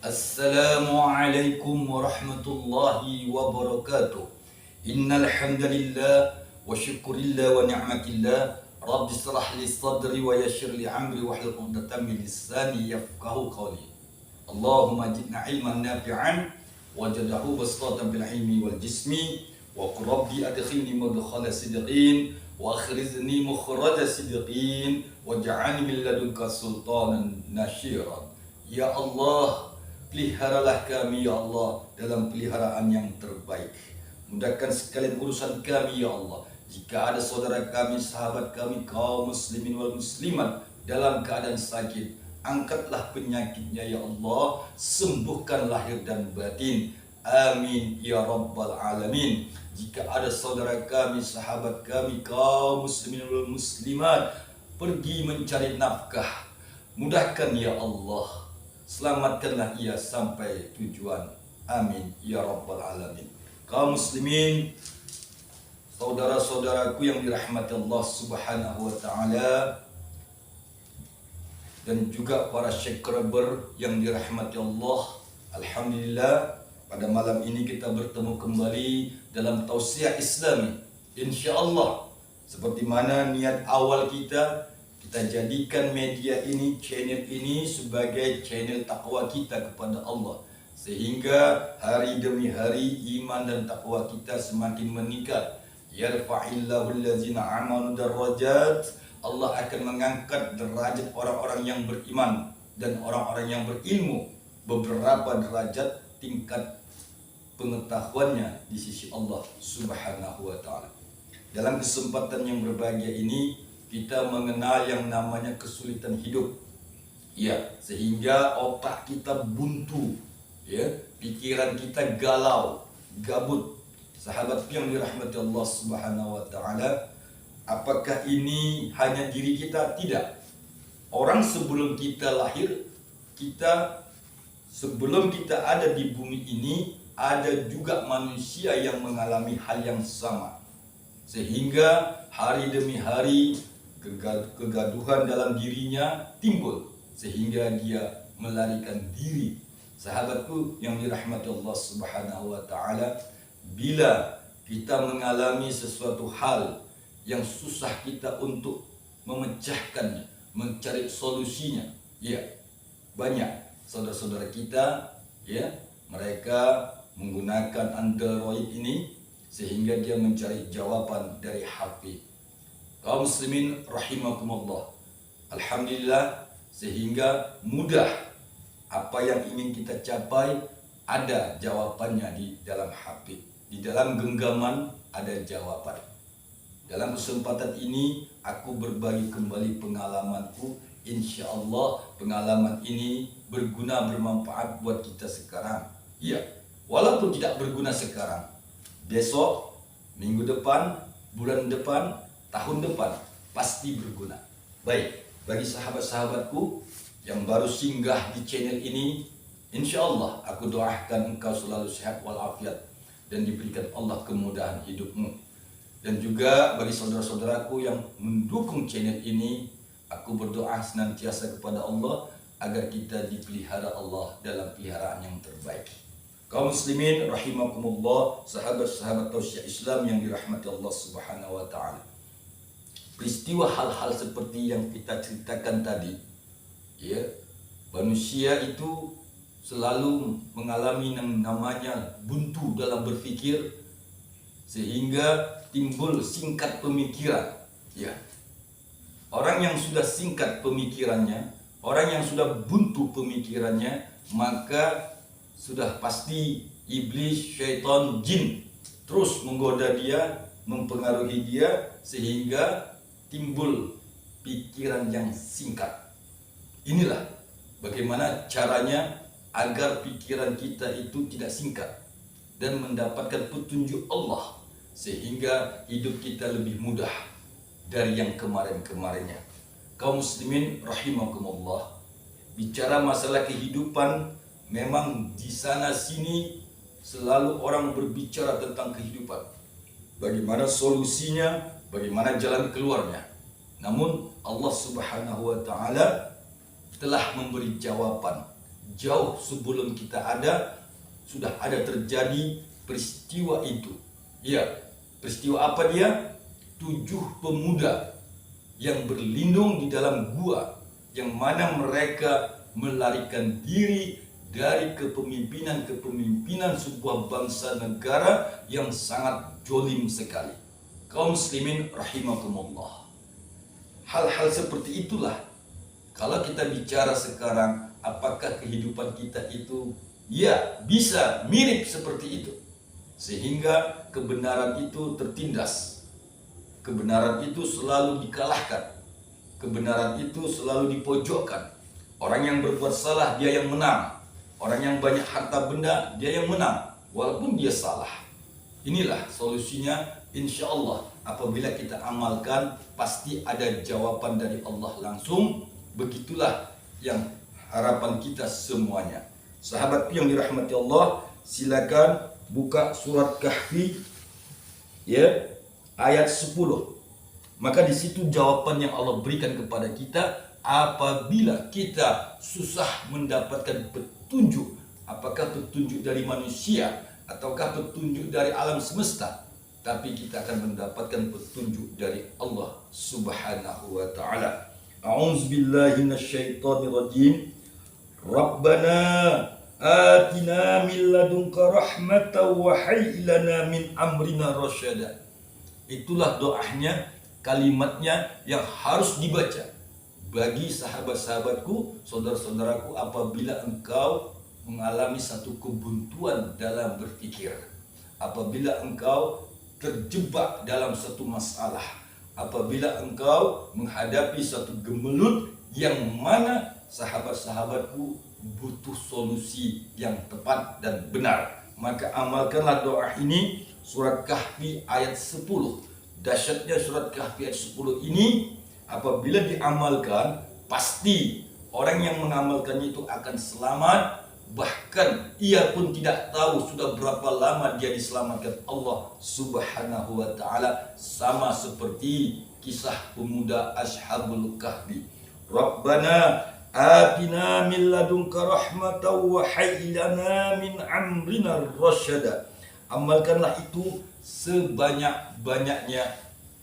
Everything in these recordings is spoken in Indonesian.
Assalamualaikum warahmatullahi wabarakatuh. Innal hamdalillah wa syukurillah wa ni'matillah. Rabbi shrah li sadri wa yassir li amri wahlul 'uqdatam min lisani yafqahu qawli. Allahumma zidna ilman nafi'an waj'alhu basatan bil ilmi wal jismi wa qur rabbi adkhilni mudkhala sidqin wa akhrizni mukhraja sidqin waj'alni min ladunka sultanan nasyira. Ya Allah, peliharalah kami ya Allah dalam peliharaan yang terbaik. Mudahkan sekalian urusan kami ya Allah. Jika ada saudara kami, sahabat kami, kaum muslimin wal muslimat dalam keadaan sakit, angkatlah penyakitnya ya Allah, sembuhkan lahir dan batin. Amin ya rabbal alamin. Jika ada saudara kami, sahabat kami, kaum muslimin wal muslimat pergi mencari nafkah, mudahkan ya Allah, selamatkanlah ia sampai tujuan. Amin ya rabbal alamin. Kaum muslimin, saudara-saudaraku yang dirahmati Allah subhanahu wa ta'ala, dan juga para subscriber yang dirahmati Allah, alhamdulillah pada malam ini kita bertemu kembali dalam tausiah Islami. InsyaAllah seperti mana niat awal kita jadikan media ini, channel ini sebagai channel takwa kita kepada Allah, sehingga hari demi hari iman dan takwa kita semakin meningkat. Yarfa'illahu allazina amanu darajat. Allah akan mengangkat derajat orang-orang yang beriman dan orang-orang yang berilmu beberapa derajat tingkat pengetahuannya di sisi Allah subhanahu wa ta'ala. Dalam kesempatan yang berbahagia ini kita mengenal yang namanya kesulitan hidup, ya, sehingga otak kita buntu, ya, pikiran kita galau, gabut. Sahabat yang dirahmati Allah subhanahu wa ta'ala, apakah ini hanya diri kita? Tidak. Orang sebelum kita lahir, sebelum kita ada di bumi ini, ada juga manusia yang mengalami hal yang sama, sehingga hari demi hari kegaduhan dalam dirinya timbul sehingga dia melarikan diri. Sahabatku yang dirahmati Allah subhanahu wa ta'ala, bila kita mengalami sesuatu hal yang susah kita untuk memecahkannya, mencari solusinya, ya, banyak saudara-saudara kita, ya, mereka menggunakan Android ini sehingga dia mencari jawaban dari HP. Kaum muslimin rahimakumullah, alhamdulillah, sehingga mudah apa yang ingin kita capai ada jawabannya di dalam HP, di dalam genggaman ada jawaban. Dalam kesempatan ini aku berbagi kembali pengalamanku. Insya Allah pengalaman ini berguna, bermanfaat buat kita sekarang. Iya, walaupun tidak berguna sekarang, besok, minggu depan, bulan depan, tahun depan pasti berguna. Baik, bagi sahabat-sahabatku yang baru singgah di channel ini, insya Allah aku doakan engkau selalu sehat walafiat dan diberikan Allah kemudahan hidupmu. Dan juga bagi saudara-saudaraku yang mendukung channel ini, aku berdoa senantiasa kepada Allah agar kita dipelihara Allah dalam peliharaan yang terbaik. Kaum muslimin rahimakumullah, sahabat-sahabat tausiah Islam yang dirahmati Allah subhanahu wa ta'ala, peristiwa hal-hal seperti yang kita ceritakan tadi, ya, manusia itu selalu mengalami yang namanya buntu dalam berpikir, sehingga timbul singkat pemikiran, ya. Orang yang sudah singkat pemikirannya, orang yang sudah buntu pemikirannya, maka sudah pasti iblis, syaitan, jin terus menggoda dia, mempengaruhi dia, sehingga timbul pikiran yang singkat. Inilah bagaimana caranya agar pikiran kita itu tidak singkat dan mendapatkan petunjuk Allah, sehingga hidup kita lebih mudah dari yang kemarin-kemarinnya. Kaum muslimin rahimakumullah, bicara masalah kehidupan, memang di sana sini selalu orang berbicara tentang kehidupan, bagaimana solusinya, bagaimana jalan keluarnya. Namun Allah subhanahu wa ta'ala telah memberi jawaban jauh sebelum kita ada, sudah ada terjadi peristiwa itu. Ya, peristiwa apa dia? 7 pemuda yang berlindung di dalam gua, yang mana mereka melarikan diri dari kepemimpinan sebuah bangsa negara yang sangat jolim sekali. Kaum muslimin rahimakumullah. Hal-hal seperti itulah, kalau kita bicara sekarang, apakah kehidupan kita itu ya bisa mirip seperti itu, sehingga kebenaran itu tertindas, kebenaran itu selalu dikalahkan, kebenaran itu selalu dipojokkan. Orang yang berbuat salah dia yang menang, orang yang banyak harta benda dia yang menang, walaupun dia salah. Inilah solusinya, insya Allah apabila kita amalkan pasti ada jawaban dari Allah langsung. Begitulah yang harapan kita semuanya. Sahabatku yang dirahmati Allah, silakan buka surat Kahfi ya, ayat 10. Maka di situ jawaban yang Allah berikan kepada kita apabila kita susah mendapatkan petunjuk, apakah petunjuk dari manusia ataukah petunjuk dari alam semesta, tapi kita akan mendapatkan petunjuk dari Allah Subhanahu wa taala. A'udzubillahi minasyaitonirrajim. Rabbana atina min ladunka rahmatan wa hayyi lana min amrina rasyada. Itulah doanya, kalimatnya yang harus dibaca bagi sahabat-sahabatku, saudara-saudaraku, apabila engkau mengalami satu kebuntuan dalam berpikir, apabila engkau terjebak dalam satu masalah, apabila engkau menghadapi satu gemelut yang mana sahabat-sahabatku butuh solusi yang tepat dan benar, maka amalkanlah doa ini. Surat Kahfi ayat 10. Dahsyatnya surat Kahfi ayat 10 ini, apabila diamalkan, pasti orang yang mengamalkannya itu akan selamat. Bahkan ia pun tidak tahu sudah berapa lama dia diselamatkan Allah Subhanahu wa taala, sama seperti kisah pemuda Ashabul Kahfi. Rabbana atina min ladunka rahmatan wa hayyi lana min amrina rasyada. Amalkanlah itu sebanyak-banyaknya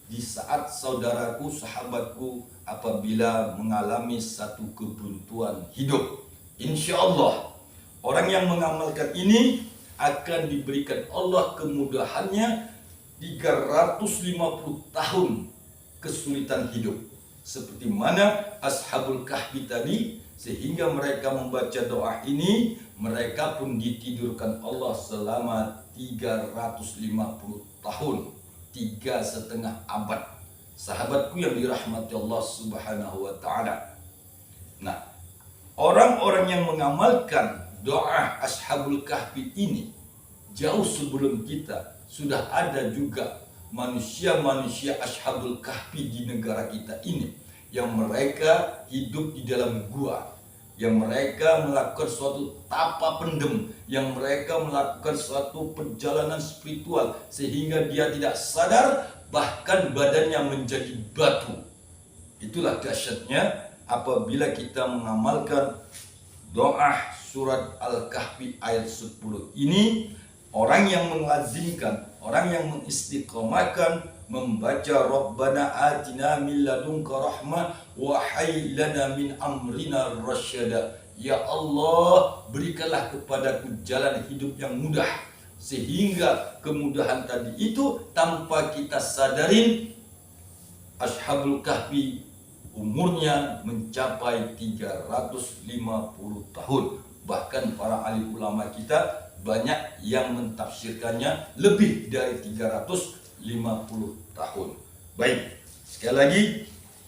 di saat saudaraku, sahabatku apabila mengalami satu kebuntuan hidup. Insya Allah orang yang mengamalkan ini akan diberikan Allah kemudahannya 350 tahun kesulitan hidup. Seperti mana Ashabul Kahfi tadi, sehingga mereka membaca doa ini, mereka pun ditidurkan Allah selama 350 tahun, 3,5 abad. Sahabatku yang dirahmati Allah Subhanahu wa taala. Nah, orang-orang yang mengamalkan doa Ashabul Kahfi ini jauh sebelum kita, sudah ada juga manusia-manusia Ashabul Kahfi di negara kita ini yang mereka hidup di dalam gua, yang mereka melakukan suatu tapa pendem, yang mereka melakukan suatu perjalanan spiritual sehingga dia tidak sadar, bahkan badannya menjadi batu. Itulah dahsyatnya apabila kita mengamalkan doa surat Al-Kahfi ayat 10 ini. Orang yang melazimkan, orang yang mengistiqomahkan membaca Rabbana atina min ladunka rahmah wa hayyi lana min amrina rasyada. Ya Allah, berikanlah kepadaku jalan hidup yang mudah, sehingga kemudahan tadi itu tanpa kita sadarin Ashabul Kahfi umurnya mencapai 350 tahun. Bahkan para ahli ulama kita banyak yang mentafsirkannya lebih dari 350 tahun. Baik, sekali lagi,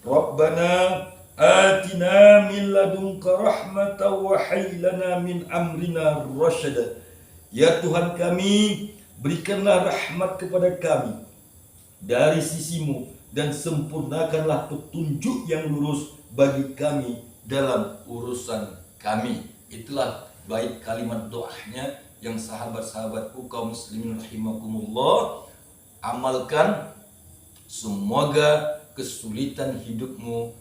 Rabbana atina min ladunka rahmatan wa hayyi lana min amrina rasyada. Ya Tuhan kami, berikanlah rahmat kepada kami dari sisimu dan sempurnakanlah petunjuk yang lurus bagi kami dalam urusan kami. Itulah baik kalimat doanya yang sahabat-sahabatku kaum muslimin rahimakumullah amalkan. Semoga kesulitan hidupmu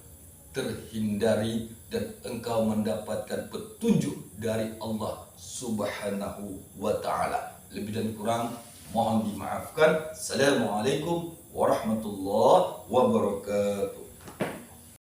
terhindari dan engkau mendapatkan petunjuk dari Allah Subhanahu wa ta'ala. Lebih dan kurang mohon dimaafkan. Assalamualaikum warahmatullahi wabarakatuh.